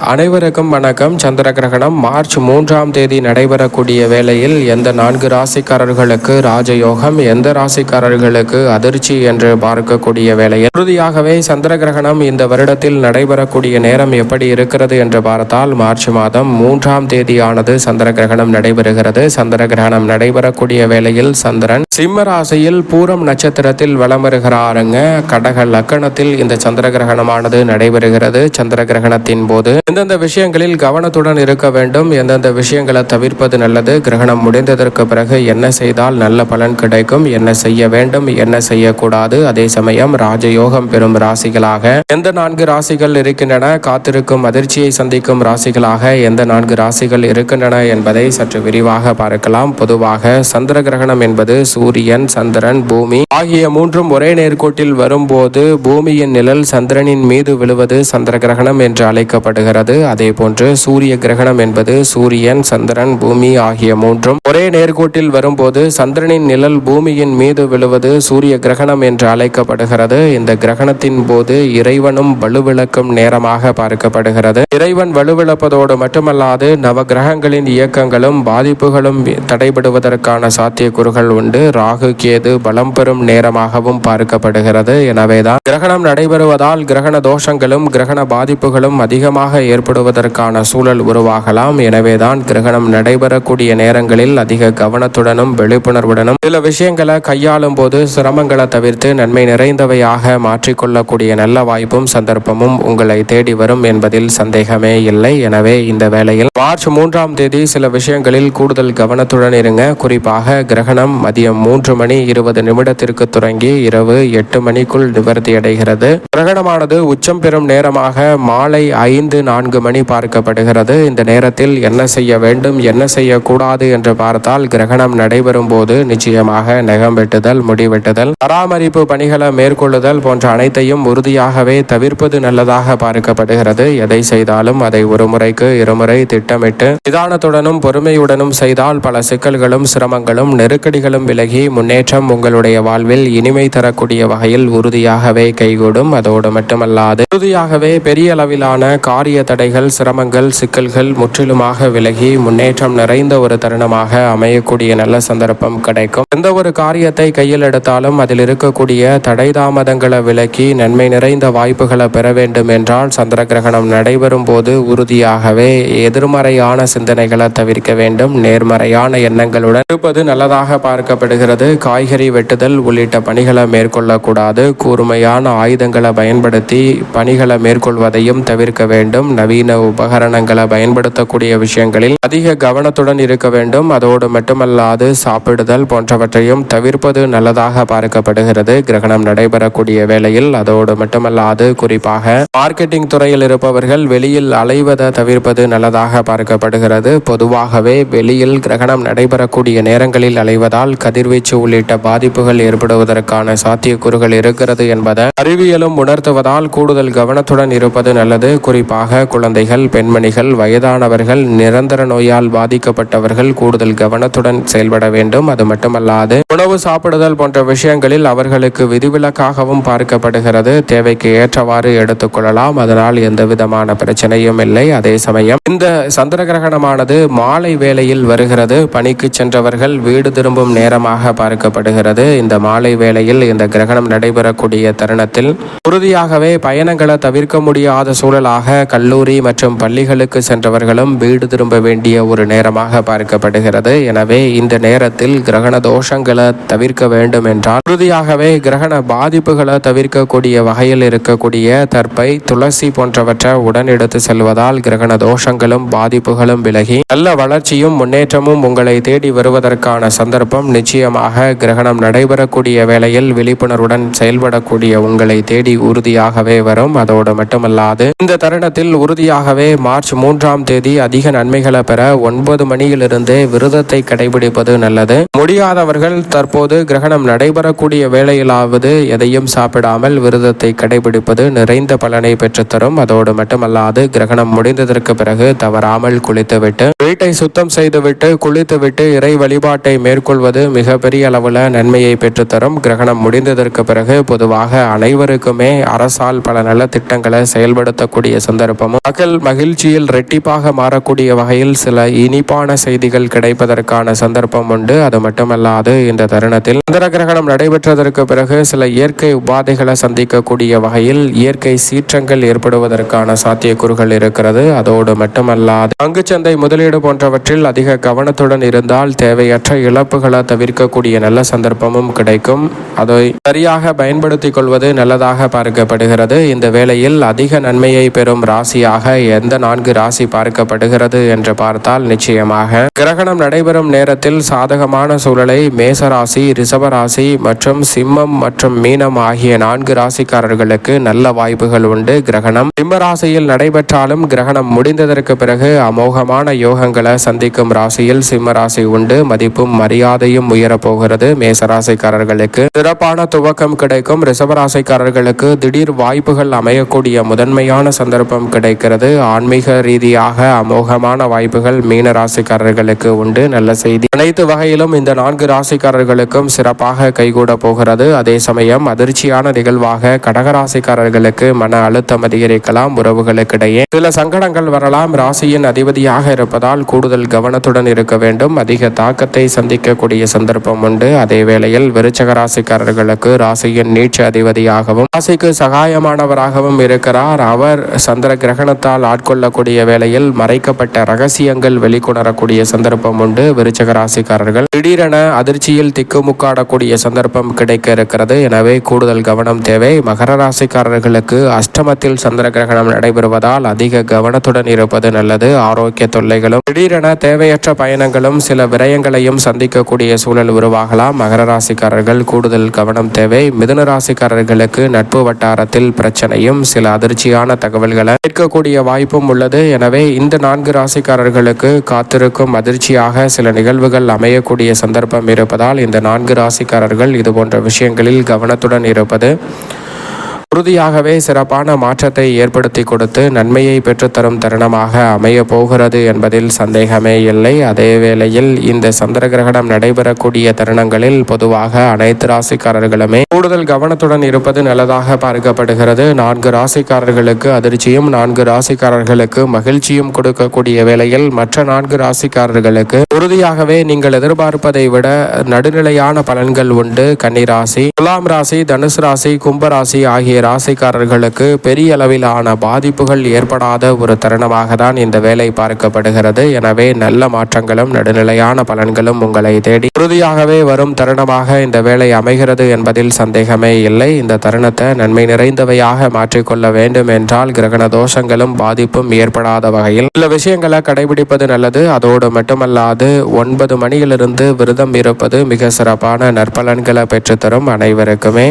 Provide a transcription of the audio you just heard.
அனைவருக்கும் வணக்கம். சந்திர கிரகணம் மார்ச் 3ஆம் தேதி நடைபெறக்கூடிய வேளையில் எந்த 4 ராசிக்காரர்களுக்கு ராஜயோகம், எந்த ராசிக்காரர்களுக்கு அதிர்ச்சி என்று பார்க்கக்கூடிய வேளையில் உறுதியாகவே சந்திர கிரகணம் இந்த வருடத்தில் நடைபெறக்கூடிய நேரம் எப்படி இருக்கிறது என்று பார்த்தால், மார்ச் மாதம் 3ஆம் தேதியானது சந்திர கிரகணம் நடைபெறுகிறது. சந்திர கிரகணம் நடைபெறக்கூடிய வேளையில் சந்திரன் சிம்ம ராசியில் பூரம் நட்சத்திரத்தில் வலம் வருகிறாருங்க. கடக லக்கணத்தில் இந்த சந்திர கிரகணமானது நடைபெறுகிறது. சந்திர கிரகணத்தின் போது எந்தெந்த விஷயங்களில் கவனத்துடன் இருக்க வேண்டும், எந்தெந்த விஷயங்களை தவிர்ப்பது நல்லது, கிரகணம் முடிந்ததற்கு பிறகு என்ன செய்தால் நல்ல பலன் கிடைக்கும், என்ன செய்ய வேண்டும், என்ன செய்யக்கூடாது, அதே சமயம் ராஜயோகம் பெறும் ராசிகளாக எந்த 4 ராசிகள் இருக்கின்றன, காத்திருக்கும் அதிர்ச்சியை சந்திக்கும் ராசிகளாக எந்த 4 ராசிகள் இருக்கின்றன என்பதை சற்று விரிவாக பார்க்கலாம். பொதுவாக சந்திர கிரகணம் என்பது சூரியன், சந்திரன், பூமி ஆகிய மூன்றும் ஒரே நேர்கோட்டில் வரும்போது பூமியின் நிழல் சந்திரனின் மீது விழுவது சந்திர கிரகணம் என்று அழைக்கப்படுகிறது. அதே போன்று சூரிய கிரகணம் என்பது சூரியன், சந்திரன், பூமி ஆகிய மூன்றும் ஒரே நேர்கோட்டில் வரும்போது சந்திரனின் நிழல் பூமியின் மீது விழுவது சூரிய கிரகணம் என்று அழைக்கப்படுகிறது. இந்த கிரகணத்தின் போது இறைவனும் வலுவிழக்கும் நேரமாக பார்க்கப்படுகிறது. இறைவன் வலுவிழப்பதோடு மட்டுமல்லாது நவ கிரகங்களின் இயக்கங்களும் பாதிப்புகளும் தடைபடுவதற்கான சாத்தியக்கூறுகள் உண்டு. ராகு கேது பலம் பெறும் நேரமாகவும் பார்க்கப்படுகிறது. எனவேதான் கிரகணம் நடைபெறுவதால் கிரகண தோஷங்களும் கிரகண பாதிப்புகளும் அதிகமாக ஏற்படுவதற்கான சூழல் உருவாகலாம். எனவேதான் கிரகணம் நடைபெறக்கூடிய நேரங்களில் அதிக கவனத்துடனும் விழிப்புணர்வுடனும் சில விஷயங்களை கையாளும் போது சிரமங்களை தவிர்த்து நன்மை நிறைந்தவையாக மாற்றிக்கொள்ளக்கூடிய நல்ல வாய்ப்பும் சந்தர்ப்பமும் உங்களை தேடி வரும் என்பதில் சந்தேகமே இல்லை. எனவே இந்த வேளையில் மார்ச் 3ஆம் தேதி சில விஷயங்களில் கூடுதல் கவனத்துடன் இருங்க. குறிப்பாக கிரகணம் மதியம் 3 மணி 20 நிமிடத்திற்கு தொடங்கி இரவு 8 மணிக்குள் நிவர்த்தி அடைகிறது. கிரகணமானது உச்சம் பெறும் நேரமாக மாலை 5-4 மணி பார்க்கப்படுகிறது. இந்த நேரத்தில் என்ன செய்ய வேண்டும், என்ன செய்யக்கூடாது என்று பார்த்தால், கிரகணம் நடைபெறும் போது நிச்சயமாக நகம் வெட்டுதல், முடி வெட்டுதல், பராமரிப்பு பணிகளை மேற்கொள்ளுதல் போன்ற அனைத்தையும் உறுதியாகவே தவிர்ப்பது நல்லதாக பார்க்கப்படுகிறது. எதை செய்தாலும் அதை ஒரு முறைக்கு இருமுறை திட்டமிட்டு நிதானத்துடனும் பொறுமையுடனும் செய்தால் பல சிக்கல்களும் சிரமங்களும் நெருக்கடிகளும் விலகி முன்னேற்றம் உங்களுடைய வாழ்வில் இனிமை தரக்கூடிய வகையில் உறுதியாகவே கைகூடும். அதோடு மட்டுமல்லாது உறுதியாகவே பெரிய அளவிலான காரிய தடைகள், சிரமங்கள், சிக்கல்கள் முற்றிலுமாக விலகி முன்னேற்றம் நிறைந்த ஒரு தருணமாக அமையக்கூடிய நல்ல சந்தர்ப்பம் கிடைக்கும். எந்த ஒரு காரியத்தை கையில் எடுத்தாலும் அதில் இருக்கக்கூடிய தடை தாமதங்களை விலக்கி நன்மை நிறைந்த வாய்ப்புகளை பெற வேண்டும் என்றால் சந்திர கிரகணம் நடைபெறும் போது உறுதியாகவே எதிர்மறையான சிந்தனைகளை தவிர்க்க வேண்டும். நேர்மறையான எண்ணங்களுடன் இருப்பது நல்லதாக பார்க்கப்படுகிறது. காய்கறி வெட்டுதல் உள்ளிட்ட பணிகளை மேற்கொள்ளக்கூடாது. கூர்மையான ஆயுதங்களை பயன்படுத்தி பணிகளை மேற்கொள்வதையும் தவிர்க்க வேண்டும். நவீன உபகரணங்களை பயன்படுத்தக்கூடிய விஷயங்களில் அதிக கவனத்துடன் இருக்க வேண்டும். அதோடு மட்டுமல்லாது சாப்பிடுதல் போன்றவற்றையும் தவிர்ப்பது நல்லதாக பார்க்கப்படுகிறது கிரகணம் நடைபெறக்கூடிய வேளையில். அதோடு மட்டுமல்லாது குறிப்பாக மார்க்கெட்டிங் துறையில் இருப்பவர்கள் வெளியில் அலைவதை தவிர்ப்பது நல்லதாக பார்க்கப்படுகிறது. பொதுவாகவே வெளியில் கிரகணம் நடைபெறக்கூடிய நேரங்களில் அலைவதால் கதிர்வீச்சு உள்ளிட்ட பாதிப்புகள் ஏற்படுவதற்கான சாத்தியக்கூறுகள் இருக்கிறது என்பதை அறிவியலும் உணர்த்துவதால் கூடுதல் கவனத்துடன் இருப்பது நல்லது. குறிப்பாக குழந்தைகள், பெண்மணிகள், வயதானவர்கள், நிரந்தர நோயால் பாதிக்கப்பட்டவர்கள் கூடுதல் கவனத்துடன் செயல்பட வேண்டும். அது மட்டுமல்லாது உணவு சாப்பிடுதல் போன்ற விஷயங்களில் அவர்களுக்கு விதிவிலக்காகவும் பார்க்கப்படுகிறது. தேவைக்கு ஏற்றவாறு எடுத்துக்கொள்ளலாம். அதனால் எந்த விதமான பிரச்சனையும் இல்லை. அதே சமயம் இந்த சந்திர கிரகணமானது மாலை வேளையில் வருகிறது. பணிக்கு சென்றவர்கள் வீடு திரும்பும் நேரமாக பார்க்கப்படுகிறது. இந்த மாலை வேளையில் இந்த கிரகணம் நடைபெறக்கூடிய தருணத்தில் உறுதியாகவே பயணங்களை தவிர்க்க முடியாத சூழலாக கல்லூரி மற்றும் பள்ளிகளுக்கு சென்றவர்களும் வீடு திரும்ப வேண்டிய ஒரு நேரமாக பார்க்கப்படுகிறது. எனவே இந்த நேரத்தில் கிரகண தோஷங்களை தவிர்க்க வேண்டும் என்றால் உறுதியாகவே கிரகண பாதிப்புகளை தவிர்க்கக்கூடிய வகையில் இருக்கக்கூடிய தர்பை, துளசி போன்றவற்றை உடன் எடுத்து செல்வதால் கிரகண தோஷங்களும் பாதிப்புகளும் விலகி நல்ல வளர்ச்சியும் முன்னேற்றமும் உங்களை தேடி வருவதற்கான சந்தர்ப்பம் நிச்சயமாக கிரகணம் நடைபெறக்கூடிய வேளையில் விழிப்புணர்வுடன் செயல்படக்கூடிய உங்களை தேடி உறுதியாகவே வரும். அதோடு மட்டுமல்லாது இந்த தருணத்தில் உறுதியாகவே மார்ச் 3ஆம் தேதி அதிக நன்மைகளை பெற 9 மணியிலிருந்தே விரதத்தை கடைபிடிப்பது நல்லது. முடியாதவர்கள் தற்போது கிரகணம் நடைபெறக்கூடிய வேளையிலாவது எதையும் சாப்பிடாமல் விரதத்தை கடைபிடிப்பது நிறைந்த பலனை பெற்றுத்தரும். அதோடு மட்டுமல்லாது கிரகணம் முடிந்ததற்கு பிறகு தவறாமல் குளித்துவிட்டு வீட்டை சுத்தம் செய்துவிட்டு குளித்துவிட்டு இறை வழிபாட்டை மேற்கொள்வது மிகப்பெரிய அளவில் நன்மையை பெற்றுத்தரும். கிரகணம் முடிந்ததற்கு பிறகு பொதுவாக அனைவருக்குமே அரசால் பல நல்ல திட்டங்களை செயல்படுத்தக்கூடிய சந்தர்ப்பம் சந்தர்ப்பமும் மகிழ்ச்சியில் ரெட்டிப்பாக மாறக்கூடிய வகையில் சில இனிப்பான செய்திகள் கிடைப்பதற்கான சந்தர்ப்பம் உண்டு. அது மட்டுமல்லாது இந்த தருணத்தில் சந்திர கிரகணம் நடைபெற்றதற்கு பிறகு சில இயற்கை உபாதைகளை சந்திக்கக்கூடிய வகையில் இயற்கை சீற்றங்கள் ஏற்படுவதற்கான சாத்தியக்கூறுகள் இருக்கிறது. அதோடு மட்டுமல்லாது பங்குச்சந்தை முதலீடு போன்றவற்றில் அதிக கவனத்துடன் இருந்தால் தேவையற்ற இழப்புகளை தவிர்க்கக்கூடிய நல்ல சந்தர்ப்பமும் கிடைக்கும். அதை சரியாக பயன்படுத்திக் கொள்வது நல்லதாக பார்க்கப்படுகிறது. இந்த வேளையில் அதிக நன்மையை பெறும் ராசியாக எந்த 4 ராசி பார்க்கப்படுகிறது என்று பார்த்தால் நிச்சயமாக கிரகணம் நடைபெறும் நேரத்தில் சாதகமான சூழலை மேசராசி, ரிஷபராசி மற்றும் சிம்மம் மற்றும் மீனம் ஆகிய 4 ராசிக்காரர்களுக்கு நல்ல வாய்ப்புகள் உண்டு. கிரகணம் சிம்ம ராசியில் நடைபெற்றாலும் கிரகணம் முடிந்ததற்கு பிறகு அமோகமான யோகங்களை சந்திக்கும் ராசியில் சிம்ம ராசி உண்டு. மதிப்பும் மரியாதையும் உயரப்போகிறது. மேசராசிக்காரர்களுக்கு சிறப்பான துவக்கம் கிடைக்கும். ரிஷபராசிக்காரர்களுக்கு திடீர் வாய்ப்புகள் அமையக்கூடிய முதன்மையான சந்தர்ப்பம் கிடைக்கிறது. ஆன்மீக ரீதியாக அமோகமான வாய்ப்புகள் மீன ராசிக்காரர்களுக்கு உண்டு. நல்ல செய்தி. அனைத்து வகையிலும் இந்த 4 ராசிக்காரர்களுக்கும் சிறப்பாக கைகூட போகிறது. அதே சமயம் அதிர்ச்சியான நிகழ்வாக கடகராசிக்காரர்களுக்கு மன அழுத்தம் அதிகரிக்கலாம். உறவுகளுக்கிடையே சில சங்கடங்கள் வரலாம். ராசியின் அதிபதியாக இருப்பதால் கூடுதல் கவனத்துடன் இருக்க வேண்டும். அதிக தாக்கத்தை சந்திக்கக்கூடிய சந்தர்ப்பம் உண்டு. அதே வேளையில் விருச்சக ராசிக்காரர்களுக்கு ராசியின் நீட்சி அதிபதியாகவும் ராசிக்கு சகாயமானவராகவும் இருக்கிறார். அவர் சந்திர கிரகணத்தால் ஆட்கொள்ளக்கூடிய வேளையில் மறைக்கப்பட்ட ரகசியங்கள் வெளிக்கொணரக்கூடிய சந்தர்ப்பம் உண்டு. விருச்சக ராசிக்காரர்கள் திடீரென அதிர்ச்சியில் திக்குமுக்காடக்கூடிய சந்தர்ப்பம் கிடைக்க இருக்கிறது. எனவே கூடுதல் கவனம் தேவை. மகர ராசிக்காரர்களுக்கு அஷ்டமத்தில் சந்திர கிரகணம் நடைபெறுவதால் அதிக கவனத்துடன் இருப்பது நல்லது. ஆரோக்கிய தொல்லைகளும் திடீரென தேவையற்ற பயணங்களும் சில விரயங்களையும் சந்திக்கக்கூடிய சூழல் உருவாகலாம். மகர ராசிக்காரர்கள் கூடுதல் கவனம் தேவை. மிதுன ராசிக்காரர்களுக்கு நட்பு வட்டாரத்தில் பிரச்சனையும் சில அதிர்ச்சியான தகவல்களை கேட்கக்கூடிய வாய்ப்பும் உள்ளது. எனவே இந்த 4 ராசிக்காரர்களுக்கு காத்திருக்கும் அதிர்ச்சியாக சில நிகழ்வுகள் அமையக்கூடிய சந்தர்ப்பம் இருப்பதால் இந்த 4 ராசிக்காரர்கள் இதுபோன்ற விஷயங்களில் கவனத்துடன் இருப்பது உறுதியாகவே சிறப்பான மாற்றத்தை ஏற்படுத்தி கொடுத்து நன்மையை பெற்றுத்தரும் தருணமாக அமைய போகிறது என்பதில் சந்தேகமே இல்லை. அதே வேளையில் இந்த சந்திர கிரகணம் நடைபெறக்கூடிய தருணங்களில் பொதுவாக அனைத்து ராசிக்காரர்களுமே கூடுதல் கவனத்துடன் இருப்பது நல்லதாக பார்க்கப்படுகிறது. 4 ராசிக்காரர்களுக்கு அதிர்ச்சியும் 4 ராசிக்காரர்களுக்கு மகிழ்ச்சியும் கொடுக்கக்கூடிய வேளையில் மற்ற 4 ராசிக்காரர்களுக்கு உறுதியாகவே நீங்கள் எதிர்பார்ப்பதை விட நடுநிலையான பலன்கள் உண்டு. கன்னிராசி, துலாம் ராசி, தனுசு ராசி, கும்பராசி ஆகிய ராசிக்காரர்களுக்கு பெரிய அளவிலான பாதிப்புகள் ஏற்படாத ஒரு தருணமாக தான் இந்த வேலை பார்க்கப்படுகிறது. எனவே நல்ல மாற்றங்களும் நடுநிலையான பலன்களும் உங்களை தேடி உறுதியாகவே வரும் தருணமாக இந்த வேலை அமைகிறது என்பதில் சந்தேகமே இல்லை. இந்த தருணத்தை நன்மை நிறைந்தவையாக மாற்றிக்கொள்ள வேண்டும் என்றால் கிரகண தோஷங்களும் பாதிப்பும் ஏற்படாத வகையில் சில விஷயங்களை கடைபிடிப்பது நல்லது. அதோடு மட்டுமல்லாது 9 மணியிலிருந்து விரதம் இருப்பது மிக சிறப்பான நற்பலன்களை பெற்றுத்தரும். அனைவருக்குமே